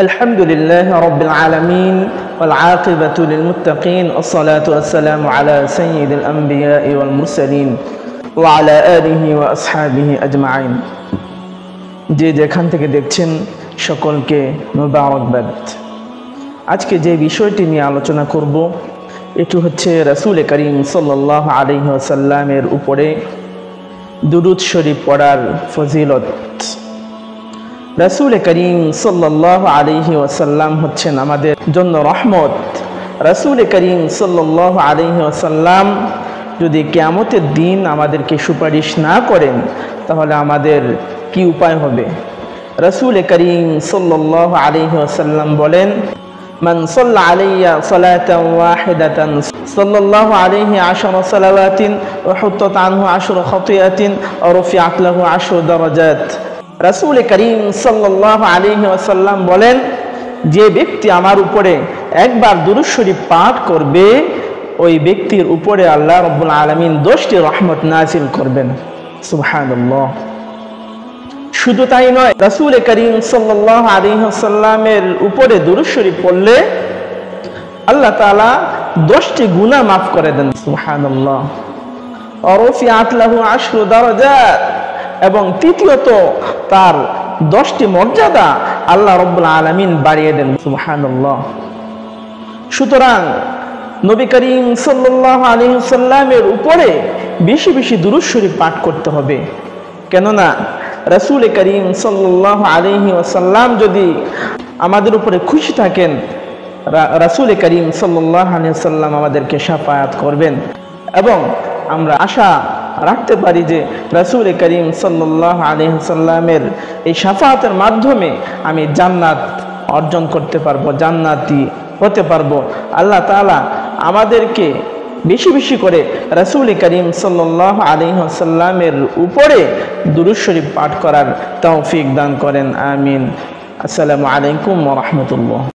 الحمد لله رب العالمين والعاقبة للمتقين والصلاة والسلام على سيد الأنبياء والمرسلين وعلى آله وأصحابه أجمعين যে যেখান থেকে দেখছেন সকলকে মুবারকবাদ। আজকে যে বিষয়টি নিয়ে আলোচনা করব এটি হচ্ছে রাসূল করিম সাল্লাল্লাহু আলাইহি ওয়াসাল্লামের উপরে দুরূদ শরীফ পড়ার ফজিলত। রাসূল করিম সাল্লাল্লাহু আলাইহি ওয়াসাল্লাম হচ্ছেন আমাদের জন্য রহমত। রাসূল করিম সাল্লাল্লাহু আলাইহি ওয়াসাল্লাম যদি কিয়ামতের দিন আমাদেরকে সুপারিশ না করেন তাহলে আমাদের কি উপায় হবে? রাসূল করিম সাল্লাল্লাহু আলাইহি ওয়াসাল্লাম বলেন, মান সাল্লা আলাইয়া সালাতান ওয়াহিদাতান সাল্লাল্লাহু আলাইহি 10 সালাওয়াতিন ওয়া হুত্তাত আনহু 10 খাতিয়াতিন ওয়া রুফিআত লাহু 10 দারাজাত। রাসূল করিম সাল্লাল্লাহু আলাইহি ওয়াসাল্লাম বলেন, যে ব্যক্তি আমার উপরে একবার দুরূদ শরীফ পাঠ করবে ওই ব্যক্তির উপরে আল্লাহ রাব্বুল আলামিন 10টি রহমত নাযিল করবেন। সুবহানাল্লাহ। শুধু তাই নয়, রাসূল করিম সাল্লাল্লাহু আলাইহি ওয়াসাল্লামের উপরে দুরূদ শরীফ পড়লে আল্লাহ তাআলা 10টি গুনাহ মাফ করে দেন। সুবহানাল্লাহ। ওয়া রুফিআত লাহু 10 দারাজাত, এবং তৃতীয়ত তার 10টি মর্যাদা আল্লাহ রাব্বুল আলামিন বাড়িয়ে দেন। সুবহানাল্লাহ। সুতরাং নবী করিম সাল্লাল্লাহু আলাইহি ওয়াসাল্লামের উপরে বেশি বেশি দুরূদ শরীফ পাঠ করতে হবে। কেননা রাসূল করিম সাল্লাল্লাহু আলাইহি ওয়াসাল্লাম যদি আমাদের উপরে খুশি থাকেন, রাসূল করিম সাল্লাল্লাহু আলাইহি ওয়াসাল্লাম আমাদেরকে শাফায়াত করবেন। এবং আমরা আশা রাখতে পারি যে রাসূল করিম সাল্লাল্লাহু আলাইহি ওয়াসাল্লামের এই শাফায়াতের মাধ্যমে আমি জান্নাত অর্জন করতে পারবো, জান্নাতি হতে পারবো। আল্লাহ তাআলা আমাদেরকে বেশি বেশি করে রাসূল করিম সাল্লাল্লাহু আলাইহি ওয়াসাল্লামের উপরে দুরূদ শরীফ পাঠ করার তৌফিক দান করেন। আমিন। আসসালামু আলাইকুম ওয়া রাহমাতুল্লাহ।